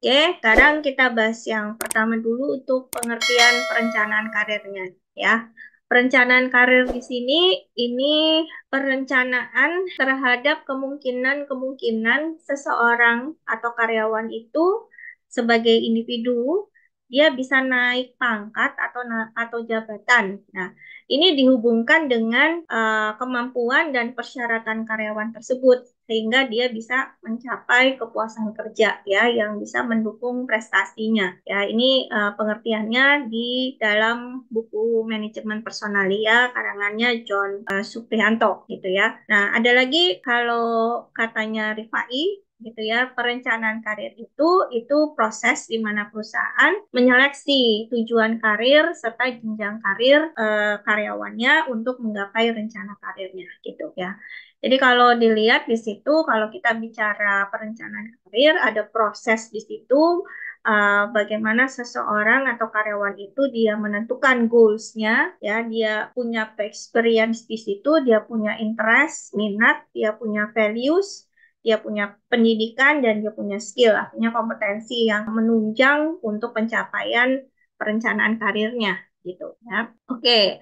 Oke, sekarang kita bahas yang pertama dulu untuk pengertian perencanaan karirnya ya. Perencanaan karir di sini ini perencanaan terhadap kemungkinan-kemungkinan seseorang atau karyawan itu sebagai individu dia bisa naik pangkat atau jabatan. Nah, ini dihubungkan dengan kemampuan dan persyaratan karyawan tersebut sehingga dia bisa mencapai kepuasan kerja ya yang bisa mendukung prestasinya. Ya, ini pengertiannya di dalam buku manajemen personalia karangannya John Supriyanto gitu ya. Nah, ada lagi kalau katanya Rifai gitu ya, perencanaan karir itu proses di mana perusahaan menyeleksi tujuan karir serta jenjang karir karyawannya untuk menggapai rencana karirnya gitu ya. Jadi kalau dilihat di situ, kalau kita bicara perencanaan karir, ada proses di situ, bagaimana seseorang atau karyawan itu dia menentukan goals-nya, ya, dia punya experience di situ, dia punya interest, minat, dia punya values, dia punya pendidikan, dan dia punya skill, artinya kompetensi yang menunjang untuk pencapaian perencanaan karirnya, gitu ya. Oke.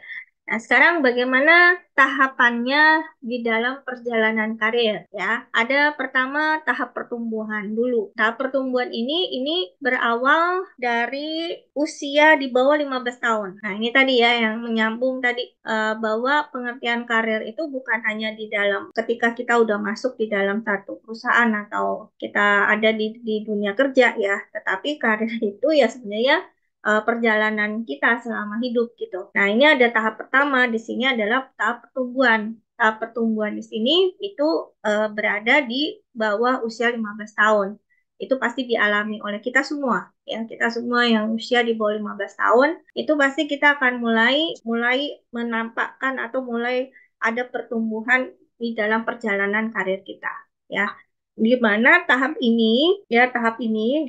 Nah, sekarang bagaimana tahapannya di dalam perjalanan karir ya? Ada pertama tahap pertumbuhan dulu. Tahap pertumbuhan ini berawal dari usia di bawah 15 tahun. Nah, ini tadi ya yang menyambung tadi bahwa pengertian karir itu bukan hanya di dalam ketika kita udah masuk di dalam satu perusahaan atau kita ada di dunia kerja ya, tetapi karir itu ya sebenarnya perjalanan kita selama hidup gitu. Nah, ini ada tahap pertama di sini adalah tahap pertumbuhan. Tahap pertumbuhan di sini itu berada di bawah usia 15 tahun. Itu pasti dialami oleh kita semua. Ya, kita semua yang usia di bawah 15 tahun, itu pasti kita akan mulai mulai menampakkan atau mulai ada pertumbuhan di dalam perjalanan karir kita. Ya, di mana tahap ini, di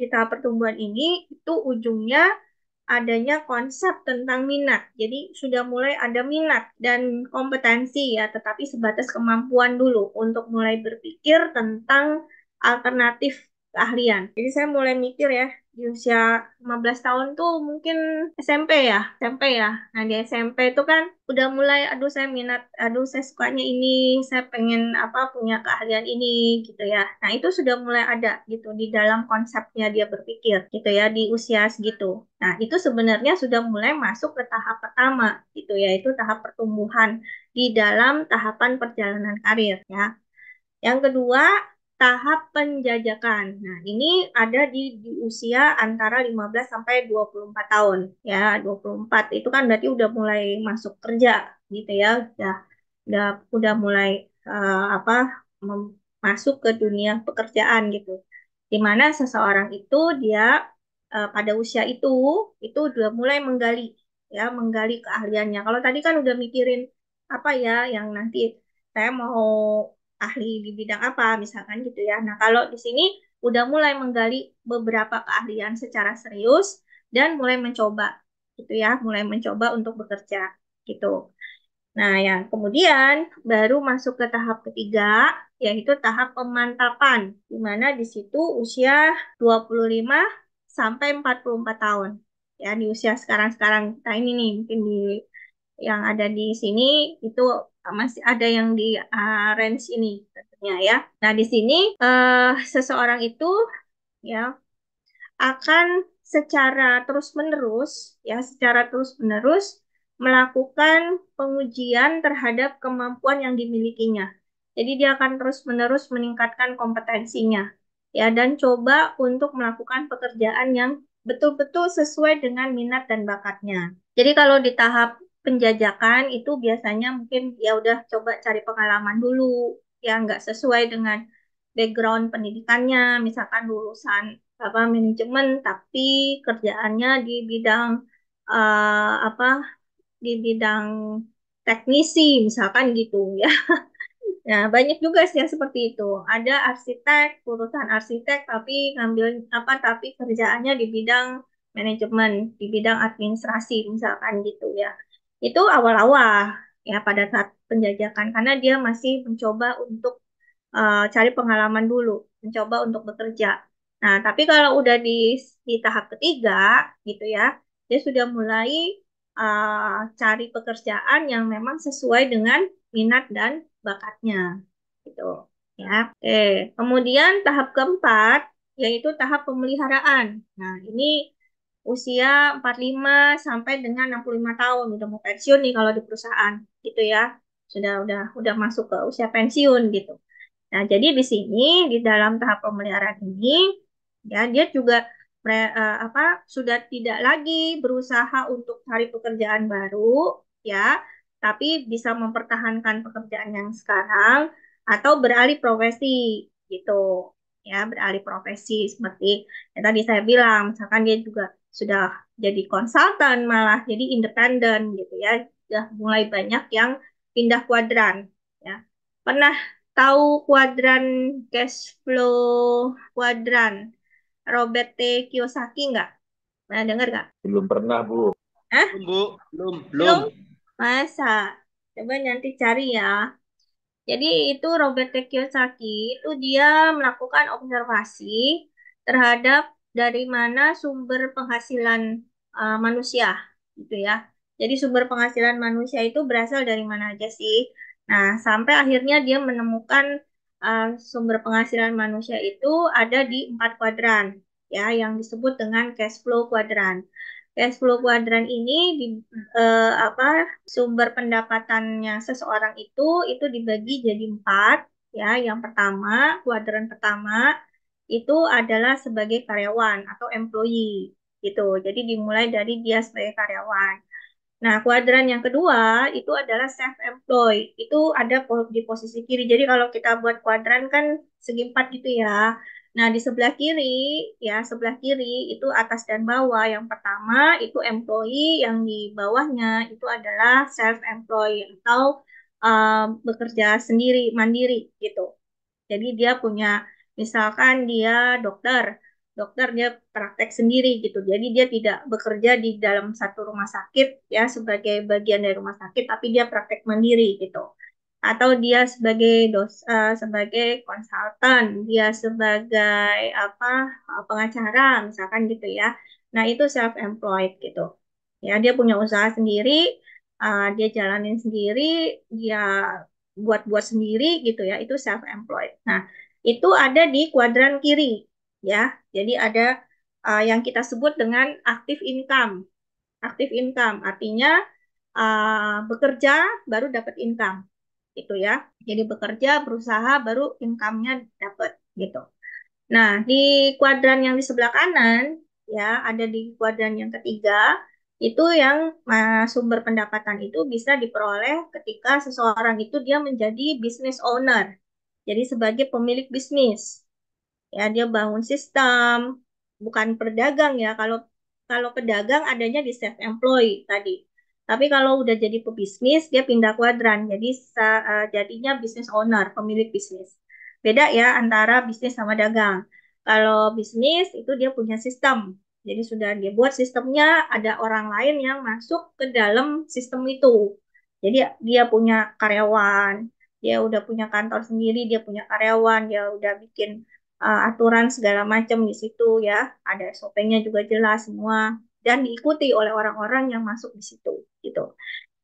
tahap pertumbuhan ini, itu ujungnya adanya konsep tentang minat. Jadi sudah mulai ada minat dan kompetensi ya, tetapi sebatas kemampuan dulu untuk mulai berpikir tentang alternatif keahlian. Jadi saya mulai mikir ya, di usia 15 tahun tuh mungkin SMP ya. Nah, di SMP itu kan udah mulai, aduh saya minat, aduh saya sukanya ini, saya pengen apa punya keahlian ini gitu ya. Nah, itu sudah mulai ada gitu di dalam konsepnya dia berpikir gitu ya di usia segitu. Nah, itu sebenarnya sudah mulai masuk ke tahap pertama gitu yaitu tahap pertumbuhan di dalam tahapan perjalanan karir ya. Yang kedua, tahap penjajakan. Nah, ini ada di usia antara 15 sampai 24 tahun. Ya, 24 itu kan berarti udah mulai masuk kerja gitu ya. Udah udah mulai apa masuk ke dunia pekerjaan gitu. Di mana seseorang itu dia pada usia itu udah mulai menggali keahliannya. Kalau tadi kan udah mikirin apa ya yang nanti saya mau ahli di bidang apa misalkan gitu ya. Nah, kalau di sini udah mulai menggali beberapa keahlian secara serius dan mulai mencoba gitu ya, mulai mencoba untuk bekerja gitu. Nah, yang kemudian baru masuk ke tahap ketiga yaitu tahap pemantapan di mana di situ usia 25 sampai 44 tahun. Ya, di usia sekarang-sekarang kita ini nih mungkin di yang ada di sini itu masih ada yang di range ini tentunya ya. Nah, di sini seseorang itu ya akan secara terus-menerus melakukan pengujian terhadap kemampuan yang dimilikinya. Jadi dia akan terus-menerus meningkatkan kompetensinya ya dan coba untuk melakukan pekerjaan yang betul-betul sesuai dengan minat dan bakatnya. Jadi kalau di tahap penjajakan itu biasanya mungkin ya udah coba cari pengalaman dulu yang nggak sesuai dengan background pendidikannya, misalkan lulusan apa manajemen tapi kerjaannya di bidang apa di bidang teknisi misalkan gitu ya. Nah, banyak juga sih yang seperti itu. Ada arsitek, lulusan arsitek tapi ngambil apa tapi kerjaannya di bidang manajemen, di bidang administrasi misalkan gitu ya. Itu awal-awal ya pada saat penjajakan karena dia masih mencoba untuk cari pengalaman dulu, mencoba untuk bekerja. Nah, tapi kalau udah di tahap ketiga gitu ya, dia sudah mulai cari pekerjaan yang memang sesuai dengan minat dan bakatnya gitu ya. Oke, kemudian tahap keempat yaitu tahap pemeliharaan. Nah, ini usia 45 sampai dengan 65 tahun udah mau pensiun nih kalau di perusahaan gitu ya. Sudah masuk ke usia pensiun gitu. Nah, jadi di sini di dalam tahap pemeliharaan ini ya dia juga apa sudah tidak lagi berusaha untuk cari pekerjaan baru ya, tapi bisa mempertahankan pekerjaan yang sekarang atau beralih profesi gitu. Ya, beralih profesi seperti yang tadi saya bilang, misalkan dia juga sudah jadi konsultan malah jadi independen gitu ya. Sudah mulai banyak yang pindah kuadran ya. Pernah tahu kuadran cash flow kuadran Robert T. Kiyosaki nggak? Pernah dengar nggak? Belum pernah, Bu. Hah? Belum, Bu. Belum, belum. Belum? Masa? Coba nanti cari ya. Jadi itu Robert T. Kiyosaki itu dia melakukan observasi terhadap dari mana sumber penghasilan manusia gitu ya. Jadi sumber penghasilan manusia itu berasal dari mana aja sih? Nah, sampai akhirnya dia menemukan sumber penghasilan manusia itu ada di 4 kuadran ya yang disebut dengan cash flow kuadran. Cash flow kuadran ini di apa sumber pendapatannya seseorang itu dibagi jadi 4 ya. Yang pertama, kuadran pertama itu adalah sebagai karyawan atau employee gitu. Jadi dimulai dari dia sebagai karyawan. Nah, kuadran yang kedua itu adalah self-employed. Itu ada di posisi kiri. Jadi kalau kita buat kuadran kan segi empat gitu ya. Nah, di sebelah kiri, ya sebelah kiri itu atas dan bawah. Yang pertama itu employee, yang di bawahnya itu adalah self-employed atau bekerja sendiri, mandiri gitu. Jadi dia punya, misalkan dia dokter, dokter dia praktek sendiri gitu. Jadi dia tidak bekerja di dalam satu rumah sakit ya sebagai bagian dari rumah sakit, tapi dia praktek mandiri gitu. Atau dia sebagai sebagai konsultan, dia sebagai apa pengacara misalkan gitu ya. Nah, itu self employed gitu. Ya, dia punya usaha sendiri, dia jalanin sendiri, dia buat-buat sendiri gitu ya, itu self employed. Nah, itu ada di kuadran kiri ya. Jadi ada yang kita sebut dengan active income. Active income artinya bekerja baru dapat income gitu ya. Jadi bekerja, berusaha baru income-nya dapat gitu. Nah, di kuadran yang di sebelah kanan, ya, ada di kuadran yang ketiga, itu yang sumber pendapatan itu bisa diperoleh ketika seseorang itu dia menjadi business owner. Jadi sebagai pemilik bisnis. Ya, dia bangun sistem, bukan pedagang ya. Kalau kalau pedagang adanya di self employed tadi. Tapi kalau udah jadi pebisnis, dia pindah kuadran. Jadi jadinya business owner, pemilik bisnis. Beda ya antara bisnis sama dagang. Kalau bisnis itu dia punya sistem. Jadi sudah dia buat sistemnya, ada orang lain yang masuk ke dalam sistem itu. Jadi dia punya karyawan, dia udah punya kantor sendiri, dia punya karyawan, dia udah bikin aturan segala macam di situ ya. Ada SOP-nya juga jelas semua dan diikuti oleh orang-orang yang masuk di situ gitu.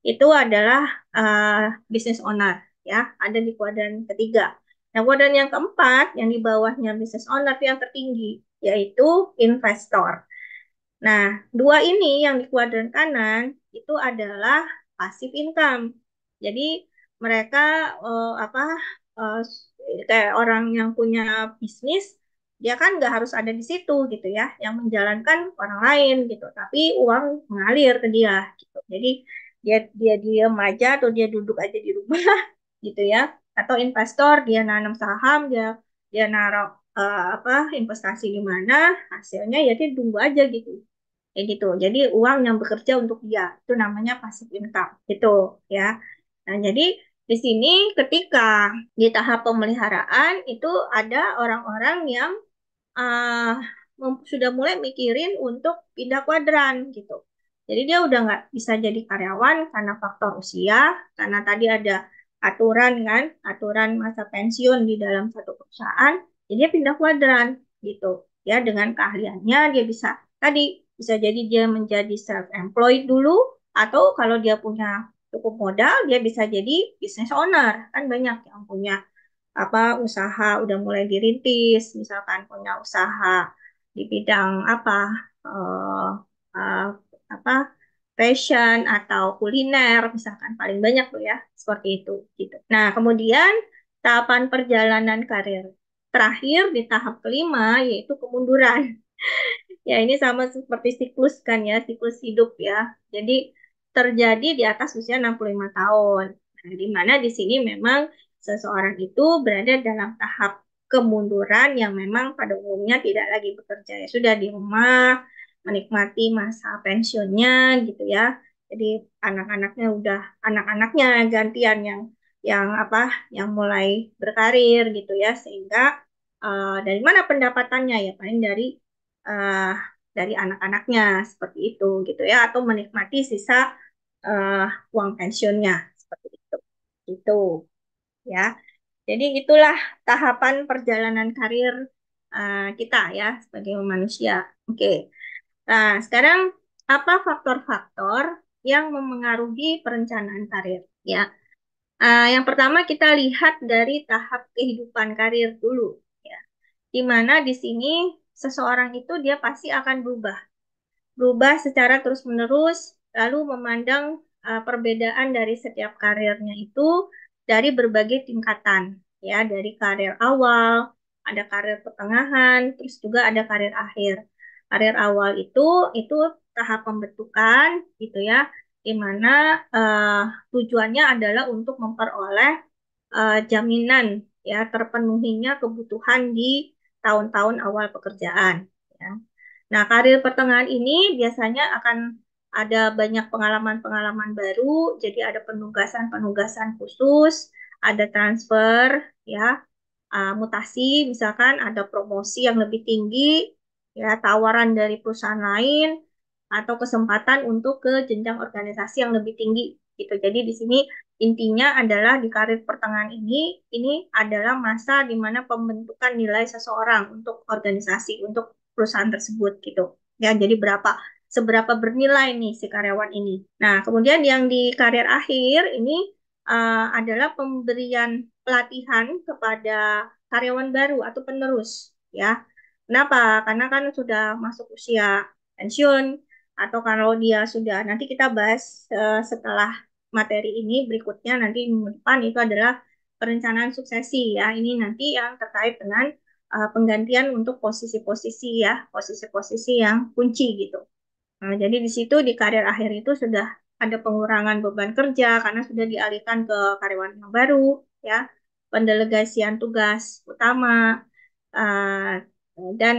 Itu adalah business owner ya, ada di kuadran ketiga. Nah, kuadran yang keempat yang di bawahnya business owner itu yang tertinggi yaitu investor. Nah, dua ini yang di kuadran kanan itu adalah passive income. Jadi mereka apa eh, kayak orang yang punya bisnis, dia kan nggak harus ada di situ gitu ya, yang menjalankan orang lain gitu, tapi uang mengalir ke dia gitu. Jadi dia dia diam aja atau dia duduk aja di rumah gitu ya. Atau investor dia nanam saham, dia dia naruh apa investasi di mana, hasilnya ya dia tunggu aja gitu kayak gitu. Jadi uang yang bekerja untuk dia itu namanya passive income gitu ya. Nah, jadi di sini ketika di tahap pemeliharaan itu ada orang-orang yang uh, sudah mulai mikirin untuk pindah kuadran gitu. Jadi dia udah nggak bisa jadi karyawan karena faktor usia, karena tadi ada aturan kan, aturan masa pensiun di dalam satu perusahaan, jadi dia pindah kuadran gitu. ya dengan keahliannya dia bisa tadi bisa jadi dia menjadi self-employed dulu atau kalau dia punya cukup modal dia bisa jadi business owner kan banyak yang punya apa usaha udah mulai dirintis misalkan punya usaha di bidang apa eh, eh, apa fashion atau kuliner misalkan paling banyak tuh ya seperti itu gitu. Nah, kemudian tahapan perjalanan karir terakhir di tahap kelima yaitu kemunduran. Ya, ini sama seperti siklus kan ya, siklus hidup ya. Jadi terjadi di atas usia 65 tahun. Nah, di mana di sini memang seseorang itu berada dalam tahap kemunduran yang memang pada umumnya tidak lagi bekerja. Ya, sudah di rumah, menikmati masa pensiunnya gitu ya. Jadi anak-anaknya udah anak-anaknya gantian yang apa yang mulai berkarir gitu ya sehingga dari mana pendapatannya ya paling eh, dari anak-anaknya seperti itu gitu ya atau menikmati sisa eh, uang pensiunnya seperti itu itu ya jadi itulah tahapan perjalanan karir kita ya sebagai manusia. Oke, nah sekarang apa faktor-faktor yang memengaruhi perencanaan karir ya. Yang pertama kita lihat dari tahap kehidupan karir dulu ya di mana di sini seseorang itu dia pasti akan berubah secara terus-menerus, lalu memandang perbedaan dari setiap karirnya itu dari berbagai tingkatan, ya, dari karir awal, ada karir pertengahan, terus juga ada karir akhir. Karir awal itu tahap pembentukan, gitu ya, di mana eh, tujuannya adalah untuk memperoleh jaminan ya terpenuhinya kebutuhan di tahun-tahun awal pekerjaan. Ya. Nah, karir pertengahan ini biasanya akan ada banyak pengalaman-pengalaman baru, jadi ada penugasan-penugasan khusus, ada transfer, ya, mutasi, misalkan ada promosi yang lebih tinggi, ya, tawaran dari perusahaan lain, atau kesempatan untuk ke jenjang organisasi yang lebih tinggi, gitu. Jadi di sini intinya adalah di karir pertengahan ini adalah masa di mana pembentukan nilai seseorang untuk organisasi, untuk perusahaan tersebut, gitu. Ya, jadi seberapa bernilai nih si karyawan ini. Nah, kemudian yang di karir akhir ini adalah pemberian pelatihan kepada karyawan baru atau penerus ya. Kenapa? Karena kan sudah masuk usia pensiun atau kalau dia sudah nanti kita bahas setelah materi ini berikutnya nanti minggu depan itu adalah perencanaan suksesi ya. Ini nanti yang terkait dengan penggantian untuk posisi-posisi ya, posisi-posisi yang kunci gitu. Nah, jadi di situ di karir akhir itu sudah ada pengurangan beban kerja karena sudah dialihkan ke karyawan yang baru, ya, pendelegasian tugas utama, eh, dan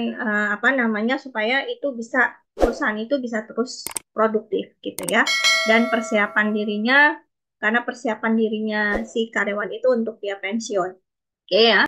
apa namanya supaya itu bisa perusahaan itu bisa terus produktif gitu ya, dan persiapan dirinya karena persiapan dirinya si karyawan itu untuk dia pensiun. Oke ya.